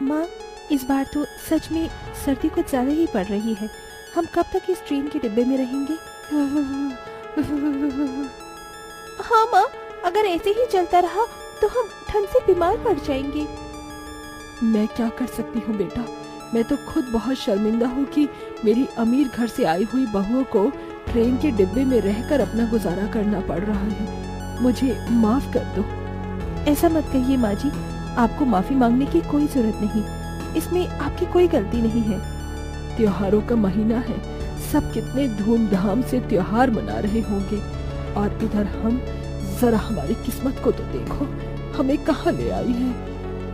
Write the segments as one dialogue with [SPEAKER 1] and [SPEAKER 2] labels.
[SPEAKER 1] माँ, इस बार तो सच में सर्दी कुछ ज्यादा ही पड़ रही है। हम कब तक इस ट्रेन के डिब्बे में रहेंगे? हाँ माँ, अगर ऐसे ही चलता रहा तो हम ठंड से बीमार पड़ जाएंगे।
[SPEAKER 2] मैं क्या कर सकती हूँ बेटा, मैं तो खुद बहुत शर्मिंदा हूँ कि मेरी अमीर घर से आई हुई बहुओं को ट्रेन के डिब्बे में रहकर अपना गुजारा करना पड़ रहा है। मुझे माफ कर दो।
[SPEAKER 1] ऐसा मत कहिए माँ जी, आपको माफी मांगने की कोई जरूरत नहीं, इसमें आपकी कोई गलती नहीं है।
[SPEAKER 2] त्योहारों का महीना है, सब कितने धूमधाम से त्योहार मना रहे होंगे, और इधर हम, जरा हमारी किस्मत को तो देखो, हमें कहाँ ले आई है।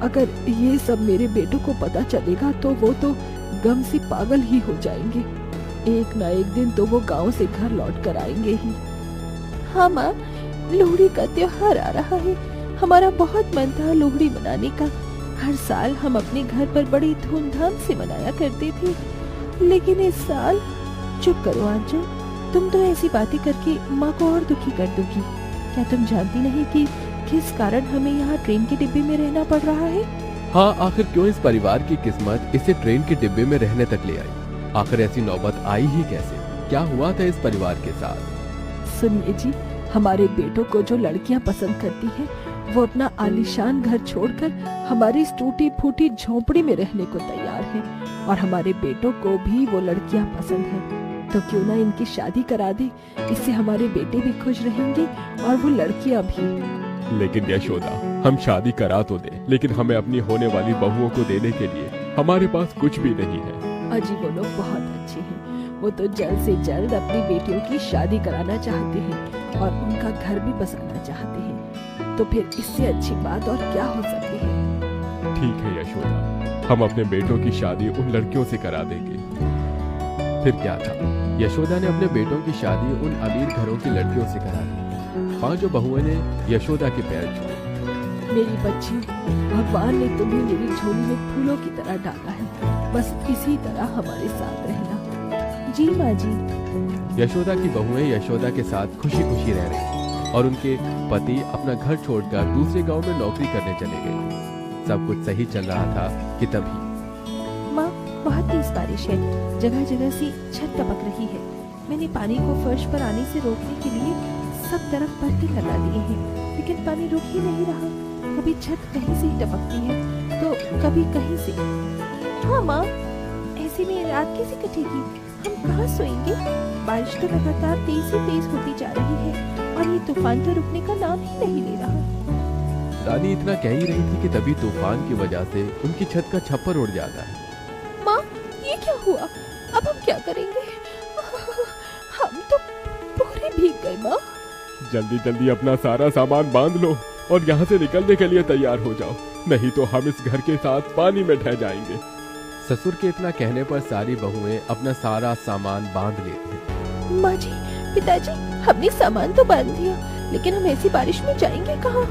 [SPEAKER 2] अगर ये सब मेरे बेटों को पता चलेगा तो वो तो गम से पागल ही हो जाएंगे। एक ना एक दिन तो वो गांव से घर लौट कर आएंगे ही।
[SPEAKER 1] हाँ माँ, लोहड़ी का त्योहार आ रहा है। हमारा बहुत मन था लोहड़ी मनाने का। हर साल हम अपने घर पर बड़ी धूमधाम से मनाया करते थे, लेकिन इस साल। चुप करो आंचल, तुम तो ऐसी बातें करके माँ को और दुखी कर दोगी। क्या तुम जानती नहीं कि किस कारण हमें यहाँ ट्रेन के डिब्बे में रहना पड़ रहा है?
[SPEAKER 3] हाँ, आखिर क्यों इस परिवार की किस्मत इसे ट्रेन के डिब्बे में रहने तक ले आई? आखिर ऐसी नौबत आई ही कैसे? क्या हुआ था इस परिवार के साथ?
[SPEAKER 2] सुनिए जी, हमारे बेटों को जो लड़कियां पसंद करती हैं, वो अपना आलीशान घर छोड़कर हमारी इस टूटी फूटी झोंपड़ी में रहने को तैयार है, और हमारे बेटों को भी वो लड़कियां पसंद हैं। तो क्यों ना इनकी शादी करा दे, इससे हमारे बेटे भी खुश रहेंगे और वो लड़कियां भी।
[SPEAKER 3] लेकिन यशोदा, हम शादी करा तो दे, लेकिन हमें अपनी होने वाली बहुओं को देने के लिए हमारे पास कुछ भी नहीं है।
[SPEAKER 2] अजी, वो लोग बहुत अच्छे हैं, वो तो जल्द से जल्द अपनी बेटियों की शादी कराना चाहते हैं और उनका घर भी बसाना चाहते हैं। तो फिर इससे अच्छी बात और क्या हो सकती है?
[SPEAKER 3] ठीक है यशोदा, हम अपने बेटों की शादी उन लड़कियों से करा देंगे। फिर क्या था, यशोदा ने अपने बेटों की शादी उन अमीर घरों की लड़कियों से करा दी। पांचों बहुओं ने यशोदा के पैर छुए।
[SPEAKER 2] मेरी बच्ची, भगवान ने तुम्हें मेरी झोली में फूलों की तरह डाला है, बस इसी तरह हमारे साथ रहना।
[SPEAKER 1] जी माँ जी।
[SPEAKER 3] यशोदा की बहुएं यशोदा के साथ खुशी खुशी रह रही और उनके पति अपना घर छोड़कर दूसरे गांव में नौकरी करने चले गए। सब कुछ सही चल रहा था कि तभी।
[SPEAKER 1] माँ, बहुत तेज बारिश है, जगह जगह से छत टपक रही है। मैंने पानी को फर्श पर आने से रोकने के लिए सब तरफ पर्दे लगा दिए हैं, लेकिन पानी रुक ही नहीं रहा। कभी छत कहीं से ही टपकती है तो कभी कहीं से। हाँ माँ, ऐसे में रात कैसे कटेगी? हम कहाँ सोएंगे? बारिश तो लगातार तेज से तेज होती जा रही है और ये तूफान तो रुकने का नाम ही नहीं ले रहा।
[SPEAKER 3] रानी इतना कह ही रही थी कि तभी तूफान की वजह से उनकी छत का छप्पर उड़ जाता है।
[SPEAKER 1] माँ, ये क्या हुआ? अब हम क्या करेंगे? हम तो पूरे भीग गए माँ।
[SPEAKER 3] जल्दी जल्दी अपना सारा सामान बांध लो और यहाँ से निकलने के लिए तैयार हो जाओ, नहीं तो हम इस घर के साथ पानी में ढह जाएंगे। ससुर के इतना कहने पर सारी बहुएं अपना सारा सामान बांध लेती।
[SPEAKER 1] माँ जी, पिताजी, हमने सामान तो बांध दिया, लेकिन हम ऐसी बारिश में जाएंगे कहाँ?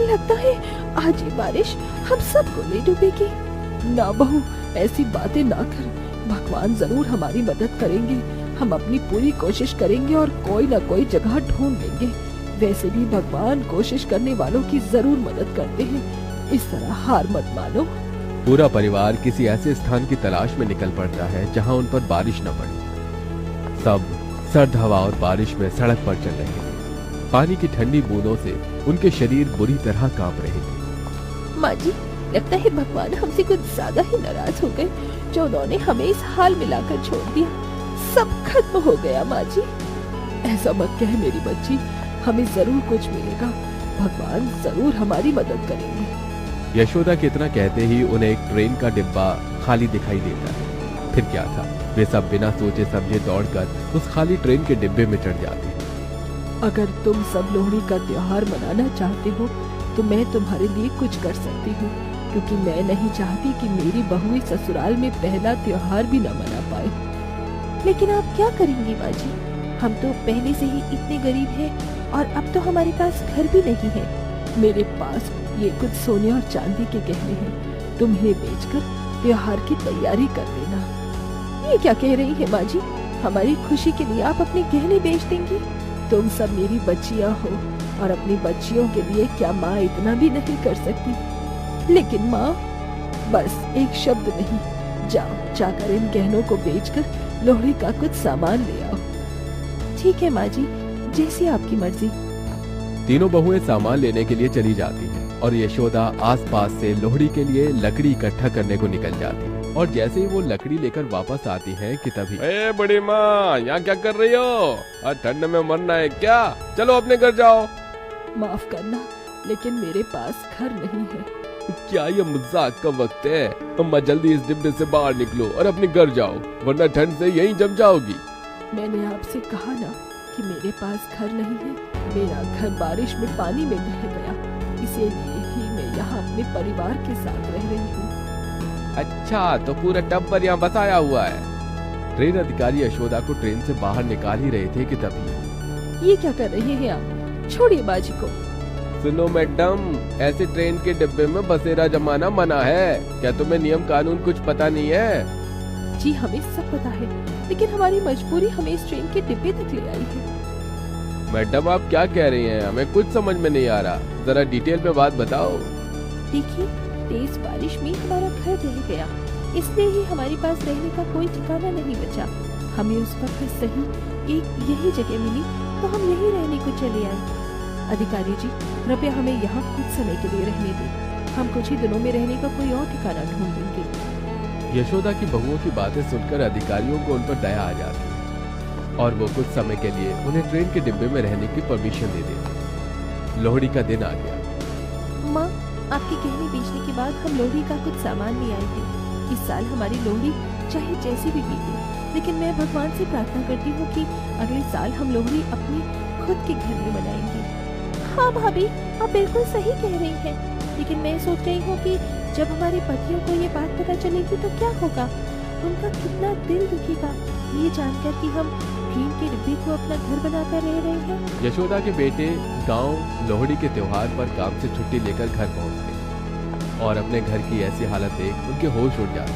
[SPEAKER 1] लगता है आज ये बारिश हम सबको ले डूबेगी।
[SPEAKER 2] ना बहू, ऐसी बातें ना कर, भगवान जरूर हमारी मदद करेंगे। हम अपनी पूरी कोशिश करेंगे और कोई ना कोई जगह ढूंढ लेंगे। वैसे भी भगवान कोशिश करने वालों की जरूर मदद करते हैं, इस तरह हार मत मानो।
[SPEAKER 3] पूरा परिवार किसी ऐसे स्थान की तलाश में निकल पड़ता है जहां उन पर बारिश न पड़े। सब सर्द हवा और बारिश में सड़क पर चल रहे थे। पानी की ठंडी बूंदों से उनके शरीर बुरी तरह कांप रहे थे।
[SPEAKER 1] माँ जी, लगता है भगवान हमसे कुछ ज्यादा ही नाराज हो गए, जो उन्होंने हमें इस हाल में लाकर छोड़ दिया। सब खत्म हो गया माँ जी।
[SPEAKER 2] ऐसा मत कह मेरी बच्ची, हमें जरूर कुछ मिलेगा, भगवान जरूर हमारी मदद करेंगे।
[SPEAKER 3] यशोदा के इतना कहते ही उन्हें एक ट्रेन का डिब्बा खाली दिखाई देता है। फिर क्या था, वे सब बिना सोचे समझे दौड़कर उस खाली ट्रेन के डिब्बे में चढ़ जाते हैं।
[SPEAKER 2] अगर तुम सब लोहड़ी का त्योहार मनाना चाहते हो तो मैं तुम्हारे लिए कुछ कर सकती हूँ, क्योंकि मैं नहीं चाहती कि मेरी बहुएं ससुराल में पहला त्योहार भी न मना पाए।
[SPEAKER 1] लेकिन आप क्या करेंगी माँ जी? हम तो पहले से ही इतने गरीब हैं और अब तो हमारे पास घर भी नहीं है।
[SPEAKER 2] मेरे पास ये कुछ सोने और चांदी के गहने हैं, तुम्हें बेचकर त्योहार की तैयारी कर लेना।
[SPEAKER 1] ये क्या कह रही है माँ जी? हमारी खुशी के लिए आप अपने गहने बेच देंगी?
[SPEAKER 2] तुम सब मेरी बच्चियां हो और अपनी बच्चियों के लिए क्या माँ इतना भी नहीं कर सकती?
[SPEAKER 1] लेकिन माँ,
[SPEAKER 2] बस एक शब्द नहीं, जाओ जाकर इन गहनों को बेचकर लोहड़ी का कुछ सामान ले आओ।
[SPEAKER 1] ठीक है माँ जी, जैसी आपकी मर्जी।
[SPEAKER 3] तीनों बहुएं सामान लेने के लिए चली जाती हैं और यशोदा आसपास से लोहड़ी के लिए लकड़ी इकट्ठा करने को निकल जाती है। और जैसे ही वो लकड़ी लेकर वापस आती है कि तभी
[SPEAKER 4] ए बड़ी माँ, यहाँ क्या कर रही हो? आज ठंड में मरना है क्या? चलो अपने घर जाओ।
[SPEAKER 2] माफ करना, लेकिन मेरे पास घर नहीं है।
[SPEAKER 4] क्या ये मजाक का वक्त है? अम्मा जल्दी इस डिब्बे से बाहर निकलो और अपने घर जाओ, वरना ठंड से यहीं जम जाओगी।
[SPEAKER 2] मैंने आपसे कहा ना कि मेरे पास घर नहीं है। मेरा घर बारिश में पानी में बह गया, इसीलिए ही मैं यहाँ अपने परिवार के साथ रह रही हूँ।
[SPEAKER 3] अच्छा, तो पूरा टब्बर यहाँ बसाया हुआ है। ट्रेन अधिकारी यशोदा को ट्रेन से बाहर निकाल ही रहे थे कि तभी
[SPEAKER 2] ये क्या कर रहे हैं आप? छोड़िए बाजी को।
[SPEAKER 4] सुनो मैडम, ऐसे ट्रेन के डिब्बे में बसेरा जमाना मना है। क्या तुम्हें नियम कानून कुछ पता नहीं है?
[SPEAKER 2] जी हमें सब पता है, लेकिन हमारी मजबूरी हमें इस ट्रेन के डिब्बे तक ले आई है।
[SPEAKER 4] मैडम आप क्या कह रही हैं? हमें कुछ समझ में नहीं आ रहा, जरा डिटेल में बात बताओ।
[SPEAKER 1] देखिए, तेज बारिश में हमारा घर ढह गया, इसलिए ही हमारे पास रहने का कोई ठिकाना नहीं बचा। हमें उस वक्त सही एक यही जगह मिली, तो हम यही रहने को चले आए। अधिकारी जी, कृपया हमें यहाँ कुछ समय के लिए रहने दें। हम कुछ ही दिनों में रहने का कोई और ठिकाना ढूंढ लेंगे।
[SPEAKER 3] यशोदा की बहुओं की बातें सुनकर अधिकारियों को उन पर दया आ जाती है और वो कुछ समय के लिए उन्हें ट्रेन के डिब्बे में रहने की परमिशन दे देते। लोहड़ी का दिन आ गया।
[SPEAKER 1] माँ, आपके गहने बेचने के बाद हम लोहड़ी का कुछ सामान ले आए थे। इस साल हमारी लोहड़ी चाहे जैसी भी बीते, लेकिन मैं भगवान से प्रार्थना करती हूँ कि अगले साल हम लोहड़ी अपने खुद के घर में मनाएंगे। हाँ भाभी, आप बिल्कुल सही कह रही हैं, लेकिन मैं सोच रही हूँ कि जब हमारे पतियों को ये बात पता चलेगी तो क्या होगा? उनका कितना दिल दुखेगा ये जानकर कि हम ट्रेन के डिब्बे को अपना घर बनाकर रह रहे हैं।
[SPEAKER 3] यशोदा के बेटे गांव लोहड़ी के त्योहार पर काम से छुट्टी लेकर घर पहुंचते और अपने घर की ऐसी हालत देख उनके होश उड़ जाते।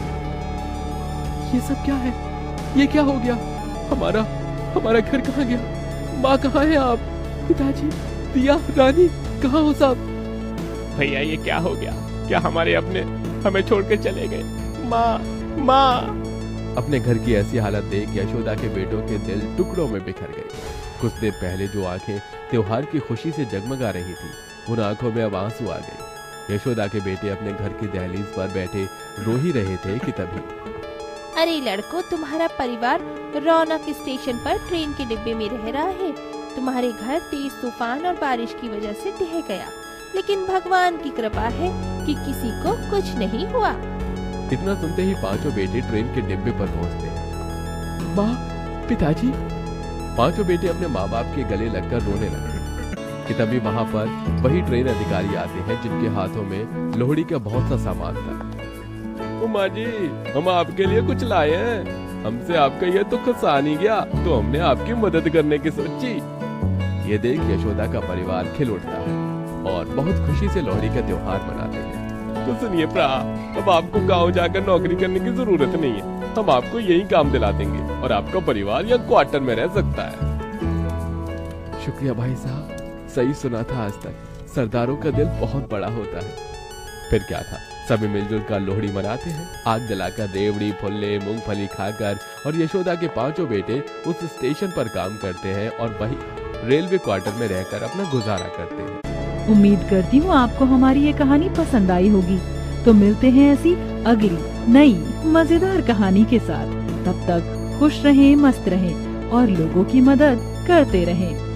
[SPEAKER 4] ये सब क्या है? ये क्या हो गया? हमारा घर कहाँ गया? माँ कहाँ है आप? पिताजी, दिया, रानी, कहाँ हो सब? भैया ये क्या हो गया? क्या हमारे अपने हमें छोड़ के चले गए? माँ।
[SPEAKER 3] अपने घर की ऐसी हालत देख यशोदा के बेटों के दिल टुकड़ों में बिखर गए। कुछ देर पहले जो आंखें त्योहार की खुशी से जगमगा रही थी, उन आंखों में अब आंसू आ गए। यशोदा के बेटे अपने घर की दहलीज पर बैठे रो ही रहे थे कि तभी
[SPEAKER 1] अरे लड़कों, तुम्हारा परिवार रौनक स्टेशन पर ट्रेन के डिब्बे में रह रहा है। तुम्हारे घर तेज तूफान और बारिश की वजह से ढह गया, लेकिन भगवान की कृपा है कि किसी को कुछ नहीं हुआ।
[SPEAKER 3] इतना सुनते ही पांचों बेटे ट्रेन के डिब्बे पर पहुंचते।
[SPEAKER 4] माँ, पिताजी।
[SPEAKER 3] पांचों बेटे अपने माँ बाप के गले लगकर रोने लगे कि तभी वहाँ पर वही ट्रेन अधिकारी आते हैं जिनके हाथों में लोहड़ी का बहुत सा सामान था।
[SPEAKER 4] उमा जी, हम आपके लिए कुछ लाए हैं। हमसे आपका ये दुख सहा नहीं गया, तो हमने आपकी मदद करने की सोची।
[SPEAKER 3] ये देख यशोदा का परिवार खिल उठता है और बहुत खुशी से लोहड़ी का त्योहार मनाते हैं।
[SPEAKER 4] तो सुनिए प्रा, अब आपको गांव जाकर नौकरी करने की जरूरत नहीं है। हम आपको यही काम दिला देंगे और आपका परिवार यहाँ क्वार्टर में रह सकता है।
[SPEAKER 3] शुक्रिया भाई साहब, सही सुना था। आज तक सरदारों का दिल बहुत बड़ा होता है। फिर क्या था, सभी मिलजुल कर लोहड़ी मनाते हैं। आग जलाकर, रेवड़ी, फुल्ले, मूंगफली खाकर और यशोदा के पांचों बेटे उस स्टेशन पर काम करते हैं और वही रेलवे क्वार्टर में रहकर अपना गुजारा करते हैं।
[SPEAKER 5] उम्मीद करती हूँ आपको हमारी ये कहानी पसंद आई होगी। तो मिलते हैं ऐसी अगली नई मजेदार कहानी के साथ। तब तक खुश रहें, मस्त रहें और लोगों की मदद करते रहें।